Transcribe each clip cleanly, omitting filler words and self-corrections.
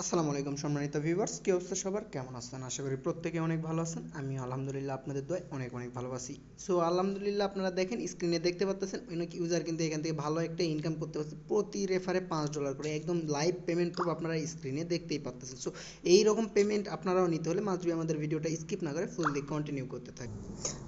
আসসালামু আলাইকুম সম্মানিত ভিউয়ার্স, কি অবস্থা সবার, কেমন আছেন? আশা করি প্রত্যেকে অনেক ভালো আছেন। আমি আলহামদুলিল্লাহ আপনাদের দোয়ায় অনেক অনেক ভালো আছি। সো আলহামদুলিল্লাহ আপনারা দেখেন স্ক্রিনে দেখতে পাচ্ছেন অনেক ইউজার কিন্তু এখান থেকে ভালো একটা ইনকাম করতে পারছে প্রতি রেফারে $5 করে, একদম লাইভ পেমেন্ট প্রুফ আপনারা স্ক্রিনে দেখতেই পাচ্ছেন। সো এই রকম পেমেন্ট আপনারাও নিতে হলে মাস্ট বি আমাদের ভিডিওটা স্কিপ না করে ফুললি কন্টিনিউ করতে থাকুন।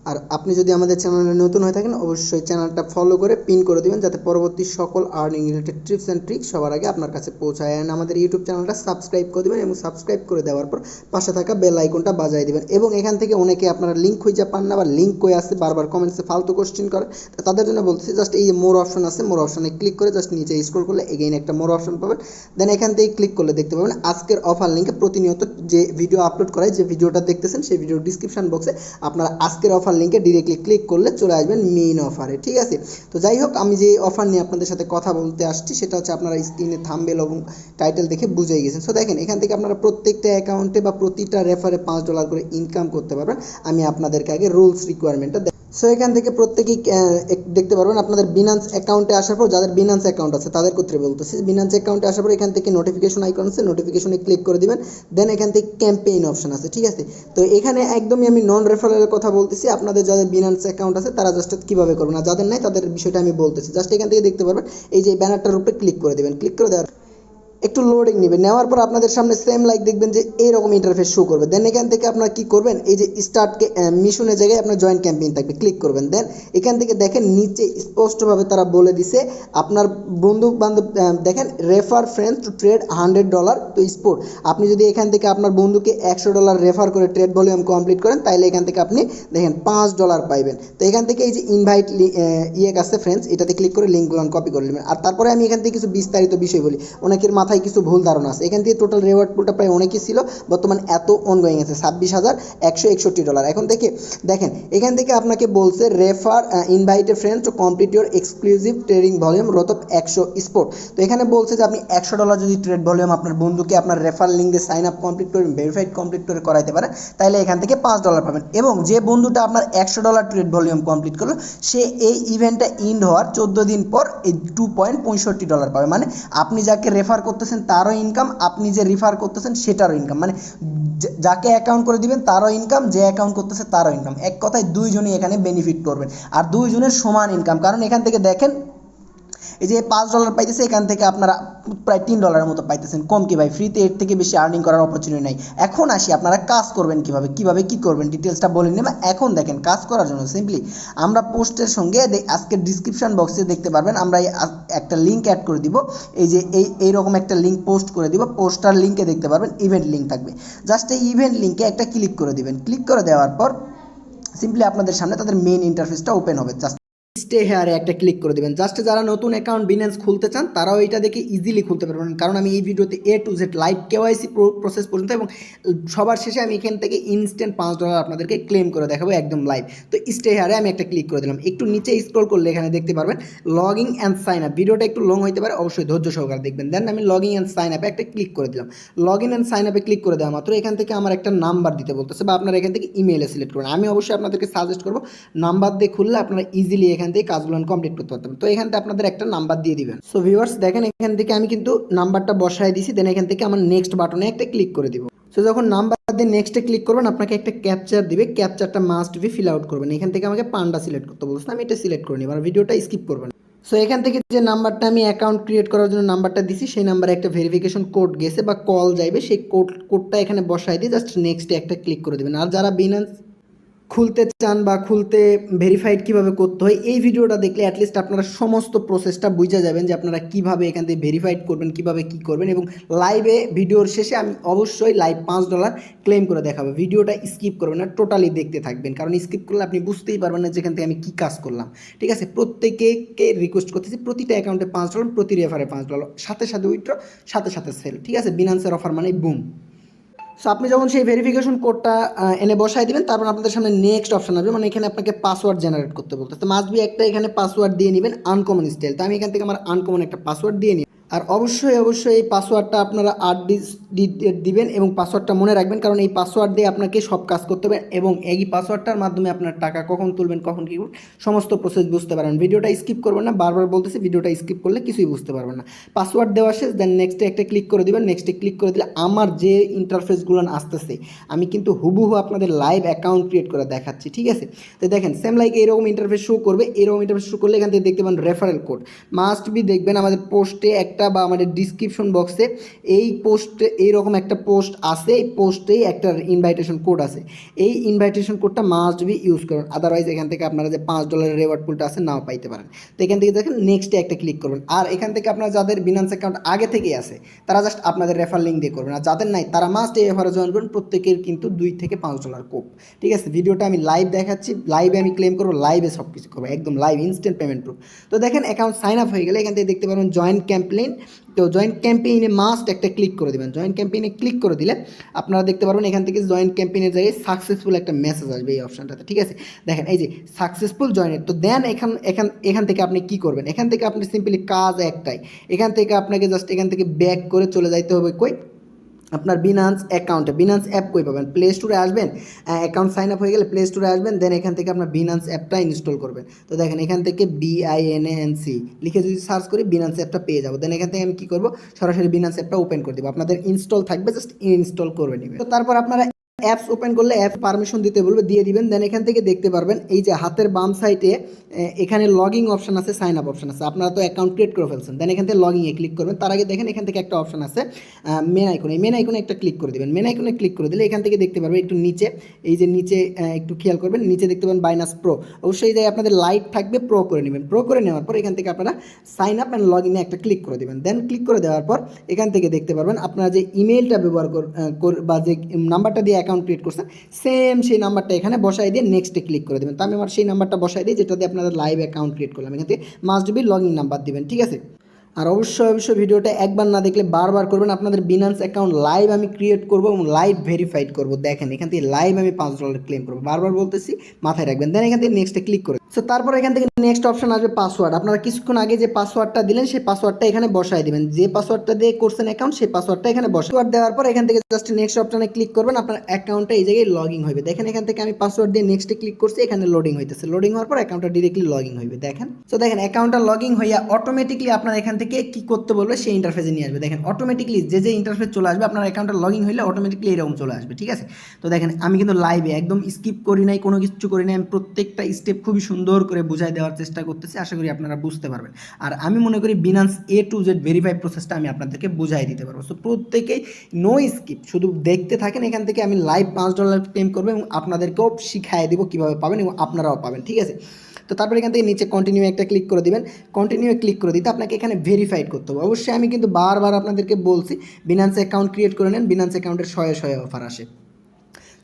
আর আপনি যদি আমাদের চ্যানেলে নতুন হয়ে থাকেন অবশ্যই চ্যানেলটা ফলো করে পিন করে দিবেন, যাতে পরবর্তী সকল earning related tips and tricks সবার আগে আপনার কাছে পৌঁছায়। অ্যান্ড আমাদের ইউটিউব চ্যানেলটা সাবস্ক্রাইব করে দেবেন এবং সাবস্ক্রাইব করে দেওয়ার পর পাশে থাকা বেল আইকনটা বাজায় দিবেন। এবং এখান থেকে অনেকে আপনারা লিঙ্ক খুঁজে পান না বা লিঙ্ক কই আসে বারবার কমেন্টসে ফালতু কোশ্চেন করে, তাদের জন্য বলতেছি জাস্ট এই যে মোর অপশন আছে, মোর অপশনে ক্লিক করে জাস্ট নিচে স্ক্রল করলে এগেইন একটা মোর অপশন পাবেন। দেন এখান থেকে ক্লিক করলে দেখতে পাবেন আজকের অফার লিঙ্কে প্রতিনিয়ত যে ভিডিও আপলোড করায়, যে ভিডিওটা দেখতেছেন সেই ভিডিওর ডিসক্রিপশন বক্সে আপনারা আজকের অফার লিঙ্কে ডিরেক্টলি ক্লিক করলে চলে আসবেন মেইন অফারে। ঠিক আছে, তো যাই হোক, আমি যে অফার নিয়ে আপনাদের সাথে কথা বলতে আসছি সেটা হচ্ছে আপনারা স্ক্রিনে থাম্বনেল এবং টাইটেল দেখে বুঝেই গেছেন। সো দেখেন এখান থেকে আপনারা প্রত্যেকটা অ্যাকাউন্টে বা প্রতিটা রেফারে $5 করে ইনকাম করতে পারবেন। আমি আপনাদেরকে আগে রুলস রিকোয়ারমেন্টটা। সো এখান থেকে প্রত্যেকেই দেখতে পারবেন আপনাদের বিনান্স অ্যাকাউন্টে আসার পর, যাদের বিনান্স অ্যাকাউন্ট আছে তাদের ক্ষেত্রে বলতেছি, বিনান্স অ্যাকাউন্টে আসার পর এখান থেকে নোটিফিকেশন আইকন আছে, নোটিফিকেশনে ক্লিক করে দিবেন। দেন এখান থেকে ক্যাম্পেইন অপশন আছে। ঠিক আছে, তো এখানে একদমই আমি নন রেফারেলের কথা বলতেছি। আপনাদের যাদের বিনান্স অ্যাকাউন্ট আছে তারা জাস্ট কীভাবে করবেন, আর যাদের নাই তাদের বিষয়টা আমি বলতেছি। জাস্ট এখান থেকে দেখতে পারবেন এই যে ব্যানারটার উপরে ক্লিক করে দেবেন। ক্লিক করে দেওয়ার একটু লোডিং নেবে, নেওয়ার পর আপনাদের সামনে সেম লাইক দেখবেন যে এইরকম ইন্টারফেস শো করবে। দেন এখান থেকে আপনারা কি করবেন, এই যে স্টার্ট মিশনের জায়গায় আপনার জয়েন্ট ক্যাম্পেইন থাকবে, ক্লিক করবেন। দেন এখান থেকে দেখেন নিচে স্পষ্টভাবে তারা বলে দিছে আপনার বন্ধু বান্ধব, দেখেন রেফার ফ্রেন্ডস টু ট্রেড $100 তো স্পোর্ট। আপনি যদি এখান থেকে আপনার বন্ধুকে $100 রেফার করে ট্রেড ভলিউম কমপ্লিট করেন, তাহলে এখান থেকে আপনি দেখেন $5 পাইবেন। তো এখান থেকে এই যে ইনভাইট আছে ফ্রেন্ডস, এটাতে ক্লিক করে লিঙ্কগুলো কপি করে নেবেন। আর তারপরে আমি এখান থেকে কিছু বিস্তারিত বিষয় বলি। অনেকের মাথায় কিছু ভুল ধারণা আছে। এখান থেকে টোটাল রিওয়ার্ড পুলটা প্রায় অনেকই ছিল, বর্তমান এত অনগোয়িং আছে $26,161। এখন থেকে দেখেন এখান থেকে আপনাকে বলছে refer invite A friends to complete your exclusive trading volume রত 100 স্পোর্ট। তো এখানে বলছে যে আপনি $100 যদি ট্রেড ভলিউম আপনার বন্ধুকে আপনার রেফার লিঙ্ক দিয়ে সাইন আপ কমপ্লিট করে ভেরিফাইড কমপ্লিট করে করাইতে পারেন, তাহলে এখান থেকে $5 পাবেন। এবং যে বন্ধুটা আপনার $100 ট্রেড ভলিউম কমপ্লিট করলো, সে এই ইভেন্টটা ইন্ড হওয়ার 14 দিন পর এই $2.65 পাবে। মানে আপনি যাকে রেফার করতেছেন তারও ইনকাম, আপনি যে রিফার করতেছেন সেটারও ইনকাম। মানে যাকে অ্যাকাউন্ট করে দিবেন তারও ইনকাম, যে অ্যাকাউন্ট করতেছে তারও ইনকাম। এক কথায় দুইজনই এখানে বেনিফিট করবেন, আর দুইজনের সমান ইনকাম। কারণ এখান থেকে দেখেন এই যে $5 পাইতেছে, এখান থেকে আপনারা প্রায় $3 মতো পাইতেছেন। কম কি ভাই, ফ্রিতে এর থেকে বেশি আর্নিং করার অপরচুনিটি নাই। এখন আসি আপনারা কাজ করবেন কিভাবে কি করবেন ডিটেলসটা বলে নেবেন। এখন দেখেন কাজ করার জন্য সিম্পলি আমরা পোস্টের সঙ্গে আজকে ডিসক্রিপশন বক্সে দেখতে পারবেন আমরা একটা লিঙ্ক অ্যাড করে দিব। এই যে এইরকম একটা লিঙ্ক পোস্ট করে দিব, পোস্টার লিঙ্কে দেখতে পারবেন ইভেন্ট লিঙ্ক থাকবে। জাস্ট এই ইভেন্ট লিঙ্কে একটা ক্লিক করে দিবেন। ক্লিক করে দেওয়ার পর সিম্পলি আপনাদের সামনে তাদের মেইন ইন্টারফেসটা ওপেন হবে। জাস্ট স্টে হেয়ারে একটা ক্লিক করে দেবেন। জাস্ট যারা নতুন অ্যাকাউন্ট বিনান্স খুলতে চান তারাও এটা দেখে ইজিলি খুলতে পারবেন, কারণ আমি এই ভিডিওতে A to Z live KYC process পর্যন্ত এবং সবার শেষে আমি এখান থেকে ইনস্ট্যান্ট $5 আপনাদেরকে ক্লেম করে দেখাবো একদম লাইভ। তো স্টে হেয়ারে আমি একটা ক্লিক করে দিলাম। একটু নিচে স্ক্রল করলে এখানে দেখতে পারবেন লগইন অ্যান্ড সাইন আপ। ভিডিওটা একটু লং হতে পারে, অবশ্যই ধৈর্য সহকারে দেখবেন। দেন আমি লগইন অ্যান্ড সাইন আপে একটা ক্লিক করে দিলাম। লগইন অ্যান্ড সাইন আপে ক্লিক করে দেওয়া মাত্র এখান থেকে আমার একটা নাম্বার দিতে বলতেছে, বা আপনারা এখান থেকে ইমেইলে সিলেক্ট করবেন। আমি অবশ্যই আপনাদেরকে সাজেস্ট করবো নাম্বার দিয়ে খুললে আপনারা ইজিলি এখান থেকে কাজগুলো কমপ্লিট করতে পারতাম। তো এখান থেকে আপনাদের একটা নাম্বার দিয়ে দিবেন। সো ভিউয়ার্স দেখেন এখান থেকে আমি কিন্তু নাম্বারটা বসায় দিয়েছি। দেন এখান থেকে আমার নেক্সট বাটনে একটা ক্লিক করে দিব। সো যখন নাম্বার দিয়ে নেক্সটে ক্লিক করবেন আপনাকে একটা ক্যাপচার দিবে, ক্যাপচারটা মাস্ট বি ফিল আউট করবেন। এখান থেকে আমাকে পান্ডা সিলেক্ট করতে বলছে, আমি এটা সিলেক্ট করে নিব আর ভিডিওটা স্কিপ করবেন। সো এখান থেকে যে নাম্বারটা আমি অ্যাকাউন্ট ক্রিয়েট করার জন্য নাম্বারটা দিছি, সেই নাম্বারে একটা ভেরিফিকেশন কোড গেছে বা কল যাইবে, সেই কোডটা এখানে বসাই দিয়ে জাস্ট নেক্সটে একটা ক্লিক করে দেবেন। আর যারা বিনান্স খুলতে চান বা খুলতে ভেরিফাইড কীভাবে করতে হয়, এই ভিডিওটা দেখলে অ্যাটলিস্ট আপনারা সমস্ত প্রসেসটা বুঝে যাবেন যে আপনারা কীভাবে এখান থেকে ভেরিফাইড করবেন, কীভাবে কী করবেন। এবং লাইভে ভিডিওর শেষে আমি অবশ্যই লাইভ $5 ক্লেম করে দেখাবো। ভিডিওটা স্কিপ করবেন না, টোটালি দেখতে থাকবেন, কারণ স্কিপ করলে আপনি বুঝতেই পারবেন না যেখান থেকে আমি কী কাজ করলাম। ঠিক আছে, প্রত্যেকে রিকোয়েস্ট করতেছি প্রতিটা অ্যাকাউন্টে $5, প্রতি রেফারে $5, সাথে সাথে উইথড্র, সাথে সাথে সেল। ঠিক আছে, বিনান্সের অফার মানে বুম। সো আপনি যখন সেই ভেরিফিকেশন কোডটা এনে বসাই দিবেন, তারপর আপনাদের সামনে নেক্সট অপশন আসবে, মানে এখানে আপনাকে পাসওয়ার্ড জেনারেট করতে বলতে। তো মাস্ট বি একটা এখানে পাসওয়ার্ড দিয়ে নেবেন আনকমন স্টাইল। তো আমি এখান থেকে আমার আনকমন একটা পাসওয়ার্ড দিয়ে নিই। আর অবশ্যই এই পাসওয়ার্ডটা আপনারা দিবেন এবং পাসওয়ার্ডটা মনে রাখবেন, কারণ এই পাসওয়ার্ড দিয়ে আপনাকে সব কাজ করতে হবে এবং এই পাসওয়ার্ডটার মাধ্যমে আপনার টাকা কখন তুলবেন, কখন কী করবেন, সমস্ত প্রসেস বুঝতে পারবেন। ভিডিওটা স্কিপ করবেন না, বারবার বলতেছি ভিডিওটা স্কিপ করলে কিছুই বুঝতে পারবেন না। পাসওয়ার্ড দেওয়া শেষ, দেন নেক্সটে একটা ক্লিক করে দেবেন। নেক্সটে ক্লিক করে দিলে আমার যে ইন্টারফেসগুলো আসতেছে আমি কিন্তু হুবহু আপনাদের লাইভ অ্যাকাউন্ট ক্রিয়েট করে দেখাচ্ছি, ঠিক আছে। তো দেখেন সেম লাইক এরকম ইন্টারফেস শো করবে, এরকম ইন্টারফেস শো করলে এখান থেকে দেখতে পান রেফারেল কোড মাস্ট বি দেখবেন আমাদের পোস্টে একটা বা আমাদের ডিসক্রিপশন বক্সে এই পোস্টে এইরকম একটা পোস্ট আছে, এই পোস্টেই একটা ইনভাইটেশন কোড আছে, এই ইনভাইটেশন কোডটা মাস্ট বি ইউজ করুন, আদারওয়াইজ এখান থেকে আপনারা যে $5 রেওয়ার্ড পুলটা আছে নাও পাইতে পারেন। তো এখান থেকে দেখেন নেক্সটে একটা ক্লিক করবেন, আর এখান থেকে আপনারা যাদের বিনান্স অ্যাকাউন্ট আগে থেকেই আছে তারা জাস্ট আপনাদের রেফার লিঙ্ক দিয়ে করবেন, আর যাদের নাই তারা মাস্ট এই অফারে জয়েন করুন। প্রত্যেকের কিন্তু $2 থেকে $5 কোপ, ঠিক আছে। ভিডিওটা আমি লাইভ দেখাচ্ছি, লাইভে আমি ক্লেম করবো, লাইভে সব কিছু করবো, একদম লাইভ ইনস্ট্যান্ট পেমেন্ট প্রুফ। তো দেখেন অ্যাকাউন্ট সাইন আপ হয়ে গেলে এখান থেকে দেখতে পারবেন জয়েন ক্যাম্পেইন। তো জয়েন ক্যাম্পেইনে মাস্ট একটা ক্লিক করে দেবেন। জয়েন ক্যাম্পেইনে ক্লিক করে দিলে আপনারা দেখতে পারবেন এখান থেকে জয়েন ক্যাম্পেইনের জায়গায় সাকসেসফুল একটা মেসেজ আসবে এই অপশনটাতে, ঠিক আছে। দেখেন এই যে সাকসেসফুল জয়েনের। তো দেন এখান থেকে আপনি কি করবেন, এখান থেকে আপনি সিম্পলি কাজ একটাই, এখান থেকে আপনাকে জাস্ট এখান থেকে ব্যাক করে চলে যাইতে হবে কই আপনার বিনান্স অ্যাকাউন্টে। বিনান্স অ্যাপ কই পাবেন, প্লে স্টোরে আসবেন, অ্যাকাউন্ট সাইন আপ হয়ে গেলে প্লে স্টোরে আসবেন, দেন এখান থেকে আপনার বিনান্স অ্যাপটা ইনস্টল করবেন। তো দেখেন এখান থেকে BINANC লিখে যদি সার্চ করি বিনান্স অ্যাপটা পেয়ে যাবো। দেন এখান থেকে আমি কী করবো, সরাসরি বিনান্স অ্যাপটা ওপেন করে দেবো, আপনাদের ইনস্টল থাকবে, জাস্ট ইনস্টল করে নেবেন। তো তারপর আপনারা অ্যাপস ওপেন করলে অ্যাপ পারমিশন দিতে বলবে, দিয়ে দিবেন। দেন এখান থেকে দেখতে পারবেন এই যে হাতের বাম সাইডে এখানে লগইন অপশন আছে, সাইন আপ অপশন আছে, আপনারা তো অ্যাকাউন্ট ক্রিয়েট করে ফেলছেন। দেন এখান থেকে লগইনে ক্লিক করবেন। তার আগে দেখেন এখান থেকে একটা অপশন আছে মেন আইকনে, এই মেন আইকনে একটা ক্লিক করে দেবেন। মেন আইকনে ক্লিক করে দিলে এখান থেকে দেখতে পারবেন একটু নিচে, এই যে নিচে একটু খেয়াল করবেন, নিচে দেখতে পাবেন বাইনান্স প্রো, অবশ্যই যাই আপনাদের লাইট থাকবে, প্রো করে নেবেন। প্রো করে নেওয়ার পর এখান থেকে আপনারা সাইন আপ অ্যান্ড লগইনে একটা ক্লিক করে দেবেন। দেন ক্লিক করে দেওয়ার পর এখান থেকে দেখতে পারবেন আপনারা যে ইমেলটা ব্যবহার বা যে নাম্বারটা দিয়ে অ্যাকাউন্ট ক্রিয়েট করছেন সেম সেই নাম্বারটা এখানে বসাই দিয়ে নেক্সটে ক্লিক করে দেবেন। তো আমি আমার সেই নাম্বারটা বসাই দিই যেটা দিয়ে আপনাদের লাইভ অ্যাকাউন্ট ক্রিয়েট করলাম, এখান থেকে মাস্ট বি লগইন নাম্বার দিবেন, ঠিক আছে। আর অবশ্যই ভিডিওটা একবার না দেখলে বারবার করবেন। আপনাদের বিনান্স অ্যাকাউন্ট লাইভ আমি ক্রিয়েট করবো এবং লাইভ ভেরিফাইড করবো। দেখেন এখান থেকে লাইভ আমি $5 ক্লেম করবো, বারবার বলতেছি, মাথায় রাখবেন। দেন এখান থেকে নেক্সটে ক্লিক করে সো তারপর এখান থেকে নেক্সট অপশন আসবে পাসওয়ার্ড। আপনারা কিছুক্ষণ আগে যে পাসওয়ার্ডটা দিলেন সেই পাসওয়ার্ডটা এখানে বসায় দিবেন, যে পাসওয়ার্ডটা দিয়ে করছেন অ্যাকাউন্ট সেই পাসওয়ার্ডটা এখানে পাসওয়ার্ড দেওয়ার পর এখান থেকে জাস্ট নেক্সট অপশনে ক্লিক করবেন, আপনার অ্যাকাউন্টটা এই জায়গায় লগইন হবে। দেখেন এখান থেকে আমি পাসওয়ার্ড দিয়ে নেক্সটে ক্লিক করছি, এখানে লোডিং হইতেছে, লোডিং হওয়ার পর অ্যাকাউন্টটা ডিরেক্টলি লগইন হইবে। দেখেন সো দেখেন অ্যাকাউন্টটা লগইন হইয়া অটোমেটিকলি আপনার এখান থেকে কি করতে বলবে সেই ইন্টারফেসে নিয়ে আসবে। দেখেন অটোমেটিকলি যে ইন্টারফেস চলে আসবে, আপনার অ্যাকাউন্টটা লগইন হইলে অটোমেটিকলি এরকম চলে আসবে, ঠিক আছে। তো দেখেন আমি কিন্তু লাইভে একদম স্কিপ করি নাই, কোনো কিছু করি নাই, আমি প্রত্যেকটা স্টেপ খুবই সুন্দর করে বুঝাই দেওয়ার চেষ্টা করতেছি, আশা করি আপনারা বুঝতে পারবেন। আর আমি মনে করি Binance A to Z verify প্রসেসটা আমি আপনাদেরকে বুঝাই দিতে পারবো। সো প্রত্যেকেই নো স্কিপ শুধু দেখতে থাকেন, এখান থেকে আমি লাইভ $5 ক্লেম করবো এবং আপনাদেরকেও শিখাই দেবো কীভাবে পাবেন এবং আপনারাও পাবেন, ঠিক আছে। তো তারপর এখান থেকে নিচে কন্টিনিউ একটা ক্লিক করে দিবেন। কন্টিনিউ ক্লিক করে দিতে আপনাকে এখানে ভেরিফাইড করতে হবে। অবশ্যই আমি কিন্তু বারবার আপনাদেরকে বলছি বিনান্স অ্যাকাউন্ট ক্রিয়েট করে নেন, বিনান্স অ্যাকাউন্টের শয়ে অফার আসে।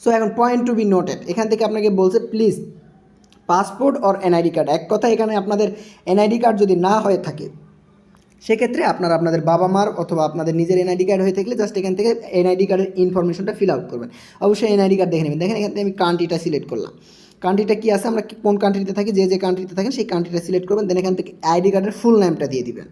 সো এখন পয়েন্ট টু বি নোটেড, এখান থেকে আপনাকে বলছে please passport or NID card. এক কথা এখানে আপনাদের NID কার্ড যদি না হয়ে থাকে সেক্ষেত্রে আপনারা আপনাদের বাবা মার অথবা আপনাদের নিজের NID কার্ড হয়ে থাকলে জাস্ট এখান থেকে NID কার্ডের ইনফরমেশনটা ফিল আউট করবেন। অবশ্যই NID কার্ড দেখে নেবেন। দেখেন এখান থেকে আমি কান্ট্রিটা সিলেক্ট করলাম, কান্ট্রিটা কী আছে, আমরা কোন কান্ট্রিতে থাকি, যে কান্ট্রিতে থাকেন সেই কান্ট্রিটা সিলেক্ট করবেন। দেন এখান থেকে ID কার্ডের ফুল নেমটা দিয়ে দিবেন।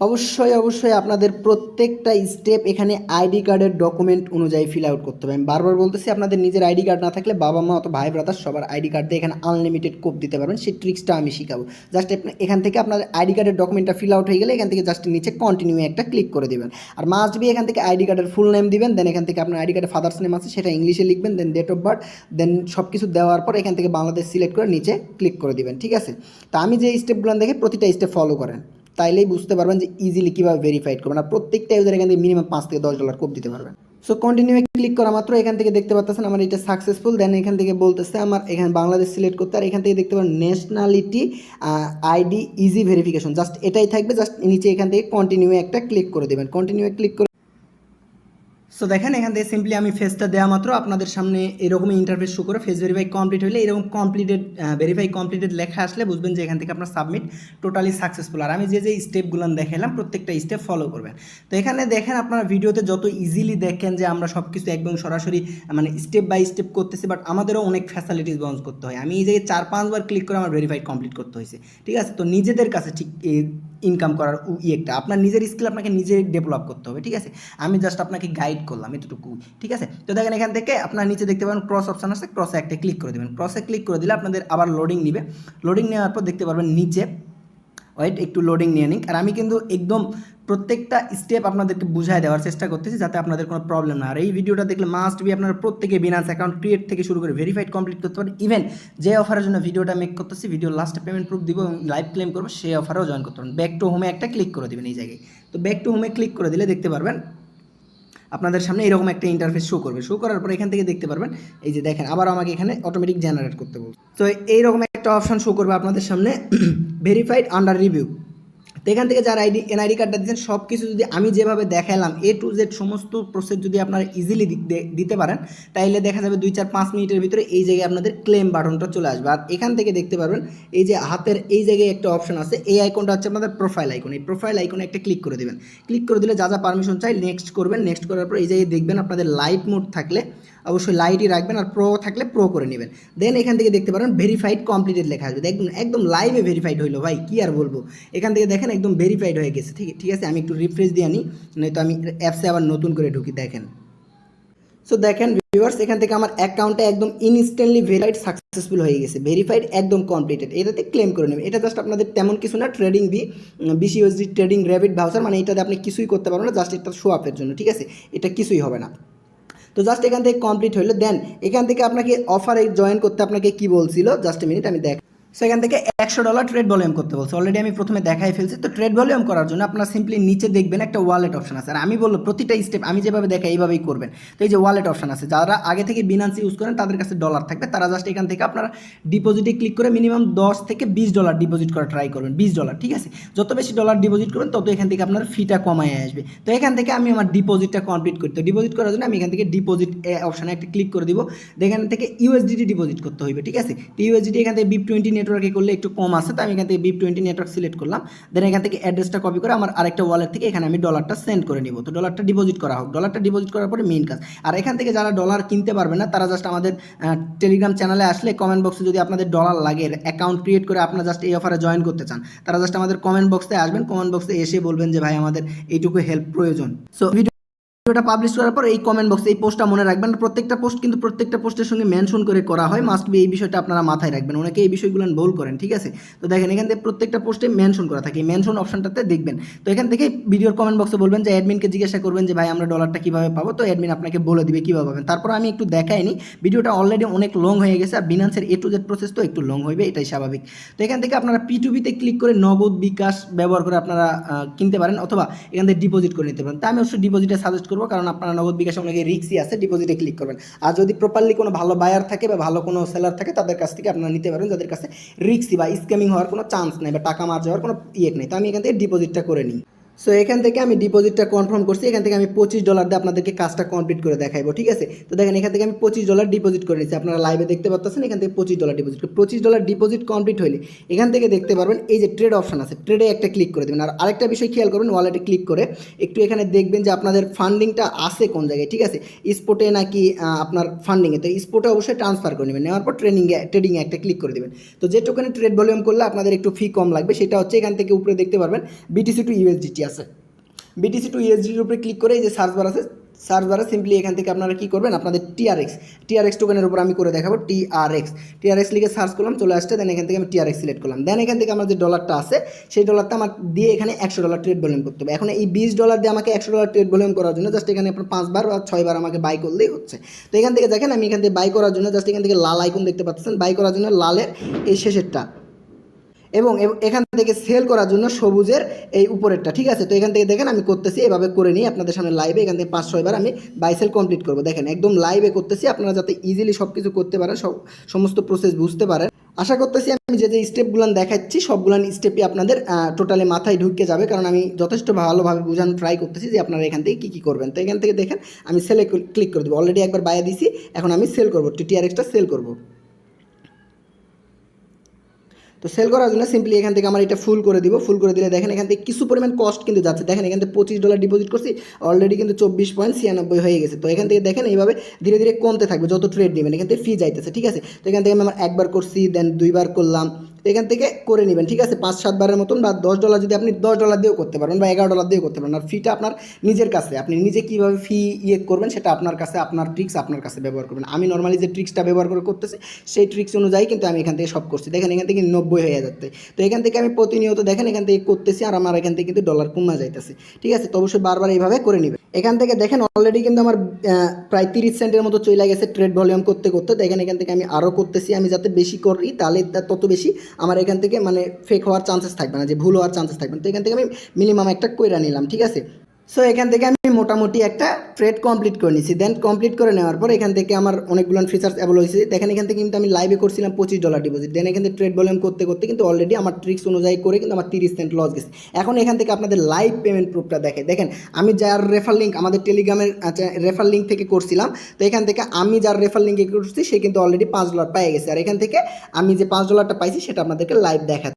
অবশ্যই আপনাদের প্রত্যেকটা স্টেপ এখানে ID কার্ডের ডকুমেন্ট অনুযায়ী ফিল আউট করতে হবে। আমি বারবার বলতেছি আপনাদের নিজের ID কার্ড না থাকলে বাবা মা অথবা ভাই ব্রাদার সবার ID কার্ড দিয়ে এখানে আনলিমিটেড কোপ দিতে পারবেন, সেই ট্রিক্সটা আমি শিখাবো। জাস্ট এখান থেকে আপনার ID কার্ডের ডকুমেন্টটা ফিল আউট হয়ে গেলে এখান থেকে জাস্ট নিচে কন্টিনিউ একটা ক্লিক করে দেবেন। আর মাস্ট বি এখান থেকে ID কার্ডের ফুল নেম দিবেন। দেন এখান থেকে আপনার ID কার্ডের ফাদার্স নেম আছে সেটা ইংলিশে লিখবেন, দেন ডেট অফ বার্থ, দেন সব কিছু দেওয়ার পর এখান থেকে বাংলাদেশ সিলেক্ট করে নিচে ক্লিক করে দিবেন, ঠিক আছে। তো আমি যে স্টেপগুলো দেখে প্রতিটা স্টেপ ফলো করেন, তাইলেই বুঝতে পারবেন যে ইজিলি কীভাবে ভেরিফাইড করবেন। আর প্রত্যেকটা ইউজার এখান থেকে মিনিমাম $5 থেকে $10 কোপ দিতে পারবেন। সো কন্টিনিউ ক্লিক করা মাত্র এখান থেকে দেখতে পাচ্ছেন আমার এটা সাকসেসফুল। দেন এখান থেকে বলতেছে আমার এখানে বাংলাদেশ সিলেক্ট করতে, আর এখান থেকে দেখতে পারেন nationality ID easy verification, just এটাই থাকবে। জাস্ট নিচে এখান থেকে কন্টিনিউ একটা ক্লিক করে দেবেন। কন্টিনিউ ক্লিক করে সো দেখেন এখান থেকে সিম্পলি আমি ফেসটা দেওয়া মাত্র আপনাদের সামনে এরকমই ইন্টারফেস শো করে ফেস ভেরিফাই কমপ্লিট হলে এরকম কমপ্লিটেড ভেরিফাই কমপ্লিটেড লেখা আসলে বুঝবেন যে এখান থেকে আপনার সাবমিট টোটালি সাকসেসফুল। আর আমি যে স্টেপগুলো দেখালাম প্রত্যেকটা স্টেপ ফলো করবেন। তো এখানে দেখেন আপনারা ভিডিওতে যত ইজিলি দেখেন যে আমরা সব কিছু একদম সরাসরি মানে স্টেপ বাই স্টেপ করতেছি, বাট আমাদেরও অনেক ফ্যাসিলিটিস লঞ্চ করতে হয়। আমি এই জায়গায় 4-5 বার ক্লিক করে আমার ভেরিফাইড কমপ্লিট করতে হয়েছে, ঠিক আছে। তো নিজেদের কাছে ঠিক ইনকাম করার একটা আপনার নিজের স্কিল আপনাকে নিজে ডেভেলপ করতে হবে, ঠিক আছে। আমি জাস্ট আপনাকে গাইড করলাম এতটুকু, ঠিক আছে। তো দেখেন এখান থেকে আপনার নিচে দেখতে পাবেন ক্রস অপশন আছে, ক্রসে একটা ক্লিক করে দেবেন। ক্রসে ক্লিক করে দিলে আপনাদের আবার লোডিং নেবে। লোডিং নেওয়ার পর দেখতে পারবেন নিচে ওয়েট একটু লোডিং নিয়ে নিন। আর আমি কিন্তু একদম প্রত্যেকটা স্টেপ আপনাদেরকে বুঝায় দেওয়ার চেষ্টা করতেছি যাতে আপনাদের কোনো প্রবলেম না। আর এই ভিডিওটা দেখলে মাস্ট বি আপনারা প্রত্যেকে বিনান্স অ্যাকাউন্ট ক্রিয়েট থেকে শুরু করে ভেরিফাইড কমপ্লিট করতে পারেন। ইভেন যে অফারের জন্য ভিডিওটা মেক করতেছি, ভিডিও লাস্টে পেমেন্ট প্রুফ দিব এবং লাইভ ক্লেম করবো, সেই অফারেও জয়েন করতে পারেন। ব্যাক টু হোমে একটা ক্লিক করে দেবেন এই জায়গায়। তো ব্যাক টু হোমে ক্লিক করে দিলে দেখতে পারবেন আপনাদের সামনে এরকম একটা ইন্টারফেস শো করবে। শো করার পর এখান থেকে দেখতে পারবেন এই যে দেখেন আবার আমাকে এখানে অটোমেটিক জেনারেট করতে বলছে। তো এইরকম একটা অপশন শো করবে আপনাদের সামনে ভেরিফাইড আন্ডার রিভিউ। তো এখান থেকে যারা এনআইডি কার্ডটা দিচ্ছেন সব কিছু যদি আমি যেভাবে দেখালাম A to Z সমস্ত প্রসেস যদি আপনারা ইজিলি দিতে পারেন, তাইলে দেখা যাবে 2-4-5 মিনিটের ভিতরে এই জায়গায় আপনাদের ক্লেম বাটনটা চলে আসবে। আর এখান থেকে দেখতে পারবেন এই যে হাতের এই জায়গায় একটা অপশন আছে, এই আইকনটা হচ্ছে আপনাদের প্রোফাইল আইকন। এই প্রোফাইল আইকনে একটা ক্লিক করে দেবেন। ক্লিক করে দিলে যা যা পারমিশন চাই নেক্সট করবেন। নেক্সট করার পর এই জায়গায় দেখবেন আপনাদের লাইট মোড থাকলে অবশ্যই লাইটই রাখবেন, আর প্রো থাকলে প্রো করে নেবেন। দেন এখান থেকে দেখতে পারেন ভেরিফাইড কমপ্লিটেড লেখা আসবে। দেখবেন একদম লাইভে ভেরিফাইড হইলো ভাই, কি আর বলবো। এখান থেকে দেখেন একদম ভেরিফাইড হয়ে গেছে, ঠিক আছে। আমি একটু রিফ্রেশ দিয়ে আনি, নয়তো আমি অ্যাপসে আবার নতুন করে ঢুকি। দেখেন সো দেখেন ভিউয়ার্স এখান থেকে আমার অ্যাকাউন্টে একদম ইনস্ট্যান্টলি ভেরিফাইড সাকসেসফুল হয়ে গেছে, ভেরিফাইড একদম কমপ্লিটেড। এটাতে ক্লেম করে নেবেন। এটা জাস্ট আপনাদের তেমন কিছু না, trading BCUSD trading rabbit voucher, মানে এটাতে আপনি কিছুই করতে পারবেন না, জাস্ট এটা শো আপের জন্য, ঠিক আছে। এটা কিছুই হবে না। তো জাস্ট এখান থেকে কমপ্লিট হলো। দেন এখান থেকে আপনাকে অফারে জয়েন করতে আপনাকে কি বলছিল, জাস্ট মিনিট আমি দেখ। সো এখান থেকে $100 ট্রেড ভলিউম করতে বলছে। অলরেডি আমি প্রথমে দেখাই ফেলছি। তো ট্রেড ভলিউম করার জন্য আপনারা সিম্পলি নিচে দেখবেন একটা ওয়ালেট অপশন আছে। আর আমি বলবো প্রতিটা স্টেপ আমি যেভাবে দেখাই এইভাবেই করবেন। তো এই যে ওয়ালেট অপশন আছে, যারা আগে থেকে বিনান্স ইউজ করেন তাদের কাছে ডলার থাকবে, তারা জাস্ট এখান থেকে আপনারা ডিপোজিটে ক্লিক করে মিনিমাম $10 থেকে $20 ডিপোজিট করা ট্রাই করবেন। $20, ঠিক আছে। যত বেশি ডলার ডিপোজিট করবেন তত এখান থেকে আপনার ফিটা কমায় আসবে। তো এখান থেকে আমি আমার ডিপোজিটটা কমপ্লিট করতে, ডিপোজিট করার জন্য আমি এখান থেকে ডিপোজিট অপশানে একটা ক্লিক করে দিব। এখান থেকে USDT ডিপোজিট করতে হবে, ঠিক আছে। তো USDT এখান থেকে BIP20 নেটওয়ার্কে করলে একটু কম আছে, তো আমি এখান থেকে BIP20 নেটওয়ার্ক সিলেক্ট করলাম। দেন এখান থেকে অ্যাড্রেসটা কপি করে আমার আরেকটা ওয়ালেট থেকে এখানে আমি ডলারটা সেন্ড করে নিব। তো ডলারটা ডিপোজিট করা হোক। ডলারটা ডিপোজিট করার পরে মেইন কাজ। আর এখান থেকে যারা ডলার কিনতে পারবে না তারা জাস্ট আমাদের টেলিগ্রাম চ্যানেলে আসলে কমেন্ট বক্সে যদি আপনাদের ডলার লাগে, অ্যাকাউন্ট ক্রিয়েট করে আপনারা জাস্ট এই অফারে জয়েন করতে চান, তারা জাস্ট আমাদের কমেন্ট বক্সে আসবেন। কমেন্ট বক্সে এসে বলবেন যে ভাই আমাদের এইটুকু হেল্প প্রয়োজন। সো ভিডিওটা পাবলিশ করার পর এই কমেন্ট বক্সে এই পোস্টটা মনে রাখবেন। প্রত্যেকটা পোস্ট কিন্তু প্রত্যেকটা পোস্টের সঙ্গে মেনশন করে করা হয়, মাস্ট বি এই বিষয়টা আপনারা মাথায় রাখবেন। অনেকে এই বিষয়গুলো ভুল করেন, ঠিক আছে। তো দেখেন এখান থেকে প্রত্যেকটা পোস্টে মেনশন করা থাকে, এই মেনশন অপশনটাতে দেখবেন। তো এখান থেকে ভিডিওর কমেন্ট বক্সে বলবেন যে অ্যাডমিনকে জিজ্ঞাসা করবেন যে ভাই আমরা ডলারটা কীভাবে পাবো, তো অ্যাডমিন আপনাকে বলে দিবে কীভাবে পাবেন। তারপর আমি একটু দেখাইনি, ভিডিওটা অলরেডি অনেক লং হয়ে গেছে, আর বিনান্সের A to Z প্রসেস তো একটু লং হইবে, এটাই স্বাভাবিক। তো এখান থেকে আপনারা P2P-তে ক্লিক করে নগদ বিকাশ ব্যবহার করে আপনারা কিনতে পারেন, অথবা এখান থেকে ডিপোজিট করে নিতে পারেন। তো আমি অবশ্যই ডিপোজিটে সাজেস্ট করবো, কারণ আপনারা নগদ বিকাশে অনেকে রিস্কই আছে, ডিপোজিটে ক্লিক করবেন। আর যদি প্রপারলি কোনো ভালো বায়ার থাকে বা ভালো কোনো সেলার থাকে তাদের কাছ থেকে আপনারা নিতে পারেন, যাদের কাছে রিস্কই বা স্ক্যামিং হওয়ার কোনো চান্স নেই বা টাকা মার যাওয়ার কোনো নেই। তো আমি এখান থেকে ডিপোজিটটা করে নিই। সো এখান থেকে আমি ডিপোজিটটা কনফার্ম করছি। এখান থেকে আমি $25 দিয়ে আপনাদেরকে কাজটা কমপ্লিট করে দেখাবো, ঠিক আছে। তো দেখেন এখান থেকে আমি $25 ডিপোজিট করে নিচ্ছি। আপনারা লাইভে দেখতে পাচ্ছেন এখান থেকে $25 ডিপোজিট করে। $25 ডিপোজিট কমপ্লিট হলে এখান থেকে দেখতে পারবেন এই যে ট্রেড অপশন আছে, ট্রেডে একটা ক্লিক করে দেবেন। আর আরেকটা বিষয় খেয়াল করবেন, ওয়ালেটে ক্লিক করে একটু এখানে দেখবেন যে আপনাদের ফান্ডিংটা আছে কোন জায়গায়, ঠিক আছে। স্পটে নাকি আপনার ফান্ডিংয়ে। তো স্পটে অবশ্যই ট্রান্সফার করে নেবেন। নেওয়ার পর ট্রেডিংয়ে একটা ক্লিক করে দেবেন। তো যে টোকেনে ট্রেড ভলিউম করলে আপনাদের একটু ফি কম লাগবে, সেটা হচ্ছে এখান থেকে উপরে দেখতে পারবেন BTC to USDT আছে। BTC to USDTর উপরে ক্লিক করে এই যে সার্চ বার আছে, সার্চ বারে সিম্পলি এখান থেকে আপনারা কী করবেন, আপনাদের TRX টোকেনের উপর আমি করে দেখাবো। TRX লিখে সার্চ করলাম, চলে আসছে। দেন এখান থেকে আমি TRX সিলেক্ট করলাম। দেন এখান থেকে আমার যে ডলারটা আছে সেই ডলারটা আমার দিয়ে এখানে $100 ট্রেড ভলিউম করতে হবে। এখন এই $20 দিয়ে আমাকে $100 ট্রেড ভলিউম করার জন্য জাস্ট এখানে আপনার 5 বার বা 6 বার আমাকে বাই করলেই হচ্ছে। তো এখান থেকে দেখেন আমি এখান থেকে বাই করার জন্য জাস্ট এখান থেকে লাল আইকন দেখতে পাচ্ছেন, বাই করার জন্য লালের এই শেষেরটা, এবং এখান থেকে সেল করার জন্য সবুজের এই উপরেরটা, ঠিক আছে। তো এখান থেকে দেখেন আমি করতেছি, এভাবে করে নিই আপনাদের সামনে লাইভে। এখান থেকে 5-6 বার আমি বাই সেল কমপ্লিট করবো। দেখেন একদম লাইভে করতেছি, আপনারা যাতে ইজিলি সব কিছু করতে পারেন, সমস্ত প্রসেস বুঝতে পারেন। আশা করতেছি আমি যে স্টেপগুলো দেখাচ্ছি সবগুলো স্টেপই আপনাদের টোটালি মাথায় ঢুকে যাবে, কারণ আমি যথেষ্ট ভালোভাবে বোঝানোর ট্রাই করতেছি যে আপনারা এখান থেকে কী কী করবেন। তো এখান থেকে দেখেন আমি সেলে ক্লিক করে দেবো, অলরেডি একবার বাইরে দিছি, এখন আমি সেল করবো, টিটিআরএক্সটা সেল করবো। তো সেল করার জন্য সিম্পলি এখান থেকে আমার এটা ফুল করে দিব, ফুল করে দিলে দেখেন এখান থেকে কিছু পরিমাণ কস্ট কিন্তু যাচ্ছে। দেখেন এখান থেকে $25 ডিপোজিট করছি, অলরেডি কিন্তু 24.96 হয়ে গেছে। তো এখান থেকে দেখেন এইভাবে ধীরে ধীরে কমতে থাকবে যত ট্রেড নেবেন, এখান থেকে ফি যাইতেছে, ঠিক আছে। তো এখান থেকে আমি আমার একবার করছি, দেন দুইবার করলাম, তো এখান থেকে করে নেবেন, ঠিক আছে। 5-7 বারের মতন, বা $10 যদি আপনি $10 দিয়েও করতে পারবেন, বা $11 দিয়েও করতে পারেন। আর ফিটা আপনার নিজের কাছে, আপনি নিজে কীভাবে ফি করবেন সেটা আপনার কাছে, আপনার ট্রিক্স আপনার কাছে ব্যবহার করবেন। আমি নর্মালি যে ট্রিক্সটা ব্যবহার করে করতেছি সেই ট্রিক্স অনুযায়ী কিন্তু আমি এখান থেকে সব করছি। দেখেন এখান থেকে 90 হয়ে যাচ্ছে। তো এখান থেকে আমি প্রতিনিয়ত দেখেন এখান থেকে করতেছি, আর আমার এখান থেকে কিন্তু ডলার কমা যাইতেছে, ঠিক আছে। তো অবশ্যই বারবার এইভাবে করে নেবেন। এখান থেকে দেখেন অলরেডি কিন্তু আমার প্রায় 30 সেন্টের মতো চলে গেছে ট্রেড ভলিউম করতে করতে। দেখেন এখান থেকে আমি আরও করতেছি, আমি যাতে বেশি করি তাহলে তত বেশি আমার এখান থেকে মানে ফেক হওয়ার চান্সেস থাকবে না, যে ভুল হওয়ার চান্সেস থাকবে না। তো এখান থেকে আমি মিনিমাম একটা কইরা নিলাম, ঠিক আছে। সো এখান থেকে আমি মোটামুটি একটা ট্রেড কমপ্লিট করে নিয়েছি। দেন কমপ্লিট করে নেওয়ার পর এখান থেকে আমার অনেকগুলো ফিচার্স অ্যাভেল হয়েছে। দেখেন এখান থেকে কিন্তু আমি লাইভে করছিলাম $25 ডিপোজিট, দেন এখান থেকে ট্রেড ভলিউম করতে করতে কিন্তু অলরেডি আমার ট্রিক্স অনুযায়ী করে কিন্তু আমার 30 সেন্ট লস গেছে। এখন এখান থেকে আপনাদের লাইভ পেমেন্ট প্রুফটা দেখে দেখেন, আমি যার রেফার লিঙ্ক আমাদের টেলিগ্রামের রেফার লিঙ্ক থেকে করছিলাম, তো এখান থেকে আমি যার রেফার লিঙ্কে করছি সে কিন্তু অলরেডি $5 পেয়ে গেছে। আর এখান থেকে আমি যে $5টা পাইছি সেটা আপনাদেরকে লাইভ দেখা।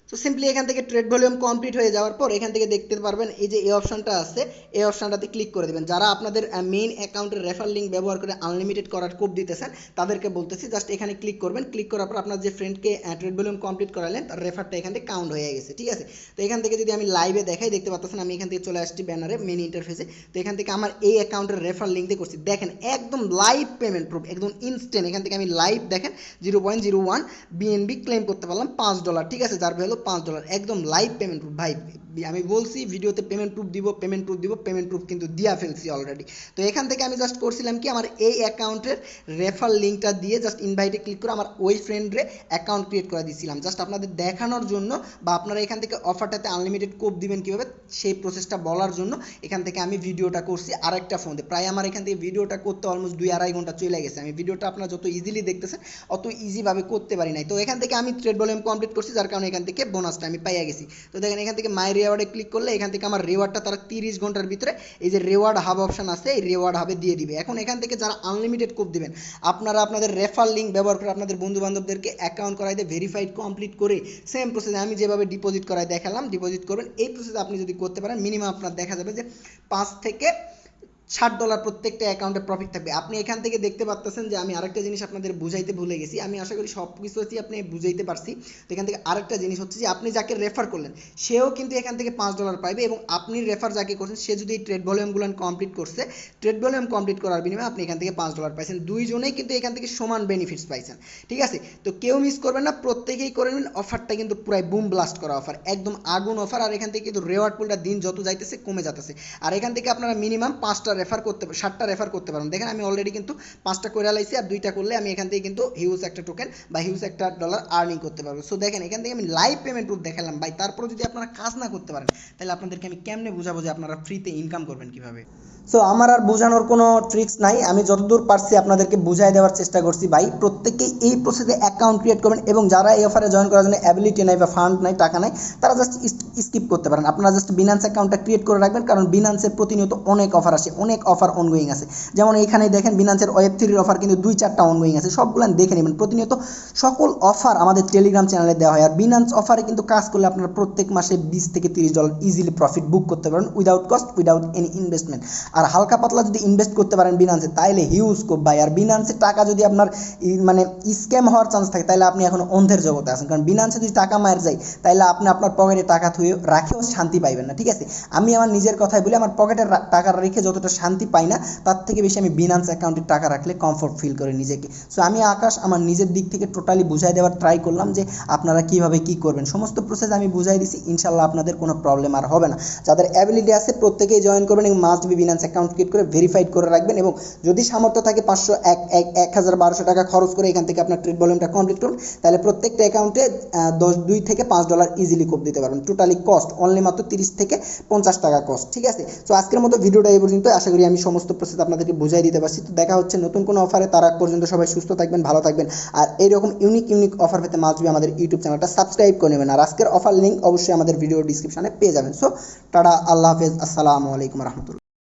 তো সিম্পলি এখান থেকে ট্রেড ভলিউম কমপ্লিট হয়ে যাওয়ার পর এখান থেকে দেখতে পারবেন এই যে এই অপশনটা আছে, এই অপশনটাতে ক্লিক করে দেবেন। যারা আপনাদের মেইন অ্যাকাউন্টের রেফার লিঙ্ক ব্যবহার করে আনলিমিটেড করার কোড দিতেছেন তাদেরকে বলতেছি জাস্ট এখানে ক্লিক করবেন। ক্লিক করার পর আপনার যে ফ্রেন্ডকে ট্রেড ভলিউম কমপ্লিট করালেন তার রেফারটা এখান থেকে কাউন্ট হয়ে গেছে, ঠিক আছে। তো এখান থেকে যদি আমি লাইভে দেখাই, দেখতে পাচ্ছেন আমি এখান থেকে চলে আসছি ব্যানারে মেইন ইন্টারফেসে। তো এখান থেকে আমার এই অ্যাকাউন্টের রেফার লিঙ্ক দিয়ে করছি, দেখেন একদম লাইভ পেমেন্ট প্রুফ, একদম ইনস্ট্যান্ট। এখান থেকে আমি লাইভ দেখেন 0.01 বিএনবি ক্লেম করতে পারলাম $5, ঠিক আছে, যার ভ্যালু $5, একদম লাইভ পেমেন্ট প্রুফ। ভাই আমি বলছি ভিডিওতে পেমেন্ট প্রুফ দিব, পেমেন্ট প্রুফ দিব, পেমেন্ট প্রুফ কিন্তু দিয়া ফেলছি অলরেডি। তো এখান থেকে আমি জাস্ট করছিলাম কি, আমার এই অ্যাকাউন্টের রেফার লিঙ্কটা দিয়ে জাস্ট ইনভাইটে ক্লিক করে আমার ওই ফ্রেন্ডরে অ্যাকাউন্ট ক্রিয়েট করে দিয়েছিলাম, জাস্ট আপনাদের দেখানোর জন্য, বা আপনারা এখান থেকে অফারটাতে আনলিমিটেড কোড দিবেন কীভাবে সেই প্রসেসটা বলার জন্য এখান থেকে আমি ভিডিওটা করছি আরেকটা ফোন দিয়ে। প্রায় আমার এখান থেকে ভিডিওটা করতে অলমোস্ট 2-2.5 ঘন্টা চলে গেছে। আমি ভিডিওটা আপনারা যত ইজিলি দেখতেছেন অত ইজিভাবে করতে পারি নাই। তো এখান থেকে আমি ট্রেড ভলিউম কমপ্লিট করছি, যার কারণে এখান থেকে বোনাসটা আমি পাইয়া গেছি। তো দেখেন এখান থেকে মাই রিওয়ার্ডে ক্লিক করলে এখান থেকে আমার রিওয়ার্ডটা তারা 30 ঘন্টার ভিতরে এই যে রিওয়ার্ড হাব অপশন আছে এই রিওয়ার্ড হাবে দিয়ে দিবে। এখন এখান থেকে যারা আনলিমিটেড কোড দিবেন আপনারা আপনাদের রেফার লিঙ্ক ব্যবহার করে আপনাদের বন্ধু বান্ধবদেরকে অ্যাকাউন্ট করাই দিয়ে ভেরিফাইড কমপ্লিট করে সেম প্রসেসে আমি যেভাবে ডিপোজিট করাই দেখালাম ডিপোজিট করবেন। এই প্রসেসে আপনি যদি করতে পারেন মিনিমাম আপনার দেখা যাবে যে $5 থেকে $60 প্রত্যেকটা অ্যাকাউন্টে প্রফিট থাকবে। আপনি এখান থেকে দেখতে পাচ্ছেন যে আমি আরেকটা জিনিস আপনাদের বুঝাইতে ভুলে গেছি, আমি আশা করি সব কিছু আপনি বুঝাইতে পারছি। তো এখান থেকে আরেকটা জিনিস হচ্ছে যে আপনি যাকে রেফার করলেন সেও কিন্তু এখান থেকে $5 পাইবে, এবং আপনি রেফার যাকে করছেন সে যদি এই ট্রেড ভলিউমগুলো কমপ্লিট করছে, ট্রেড ভলিউম কমপ্লিট করার বিনিময়ে আপনি এখান থেকে $5 পাইছেন। দুইজনেই কিন্তু এখান থেকে সমান বেনিফিটস পাইছেন, ঠিক আছে। তো কেউ মিস করবেন না, প্রত্যেকেই করে নেবেন। অফারটা কিন্তু পুরাই বুম ব্লাস্ট করা অফার, একদম আগুন অফার। আর এখান থেকে কিন্তু রেওয়ার্ড পুলটা দিন যত যাইতেছে কমে যাচ্ছে। আর এখান থেকে আপনারা মিনিমাম 5টা রেফার করতে 7টা রেফার করতে পারেন। দেখেন আমি অলরেডি কিন্তু 5টা করে লাইছি, আর 2টা করলে আমি এখান থেকে কিন্তু হিউজ একটা টোকেন বা হিউজ একটা ডলার আর্নিং করতে পারবো। সো দেখেন এখান থেকে আমি লাইভ পেমেন্ট প্রুফ দেখালাম ভাই, তারপরে যদি আপনারা কাজ না করতে পারেন তাহলে আপনাদেরকে আমি কেমনে বুঝাবো যে আপনারা ফ্রিতে ইনকাম করবেন কিভাবে। সো আমার আর বোঝানোর কোনো ট্রিক্স নাই, আমি যতদূর পারছি আপনাদেরকে বুঝাই দেওয়ার চেষ্টা করছি। ভাই প্রত্যেকেই এই প্রসেসে অ্যাকাউন্ট ক্রিয়েট করবেন, এবং যারা এই অফারে জয়েন করার জন্য অ্যাবিলিটি নাই বা ফান্ড নাই, টাকা নাই, তারা জাস্ট স্কিপ করতে পারেন। আপনারা জাস্ট বিনান্স অ্যাকাউন্টটা ক্রিয়েট করে রাখবেন, কারণ বিনান্সের প্রতিনিয়ত অনেক অফার আসে, অনেক অফার অনগোয়িং আছে। যেমন এইখানে দেখেন বিনান্সের Web3 অফার কিন্তু 2-4টা অনগোয়িং আছে, সবগুলো দেখে নেবেন। প্রতিনিয়ত সকল অফার আমাদের টেলিগ্রাম চ্যানেলে দেওয়া হয়। আর বিনান্স অফারে কিন্তু কাজ করলে আপনারা প্রত্যেক মাসে $20 থেকে $30 ইজিলি প্রফিট বুক করতে পারেন without cost, without any investment. আর হালকা পাতলা যদি ইনভেস্ট করতে পারেন বিনান্সে তাহলে হিউজ স্কোপ ভাই। আর বিনান্সে টাকা যদি আপনার মানে স্ক্যাম হওয়ার চান্স থাকে তাহলে আপনি এখন অন্ধের জগতে আছেন, কারণ বিনান্সে যদি টাকা মার যায় তাহলে আপনি আপনার পকেটে টাকা থুয়ে রাখেও শান্তি পাইবেন না, ঠিক আছে। আমি আমার নিজের কথাই বলি, আমার পকেটে টাকা রেখে যতটা শান্তি পাই না তার থেকে বেশি আমি বিনান্স অ্যাকাউন্টে টাকা রাখলে কমফোর্ট ফিল করি নিজেকে। সো আমি আকাশ আমার নিজের দিক থেকে টোটালি বুঝাই দেওয়ার ট্রাই করলাম যে আপনারা কিভাবে কি করবেন, সমস্ত প্রসেস আমি বুঝাই দিছি। ইনশাল্লাহ আপনাদের কোনো প্রবলেম আর হবে না। যাদের অ্যাবিলিটি আছে প্রত্যেকেই জয়েন করবেন, এবং must be Binance account create করে ভেরিফাইড করে রাখবেন, এবং যদি সামর্থ্য থাকে 500 টাকা খরচ করে এখান থেকে আপনার ট্রেড ভলিউমটা কমপ্লিট করুন, তাহলে প্রত্যেকটা অ্যাকাউন্টে $2 থেকে $5 ইজিলি কোপ দিতে পারবেন। টোটালি কস্ট অনলি মাত্র 30 থেকে 50 টাকা কস্ট, ঠিক আছে। সো আজকের মতো ভিডিওটা এই পর্যন্ত। আশা করি আমি সমস্ত প্রসেস আপনাদেরকে বুঝাই দিতে পারছি। তো দেখা হচ্ছে নতুন কোনো অফারে, তার আগ পর্যন্ত সবাই সুস্থ থাকবেন, ভালো থাকবেন। আর এইরকম ইউনিক অফার পেতে মাস্ট বি আমাদের ইউটিউব চ্যানেলটা সাবস্ক্রাইব করে নেবেন। আর আজকের অফার লিঙ্ক অবশ্যই আমাদের ভিডিও ডিসক্রিপশনে পেয়ে যাবেন। সো টাটা, আল্লাহ হাফেজ, আসসালামু আলাইকুম রহমতুল্লাহ।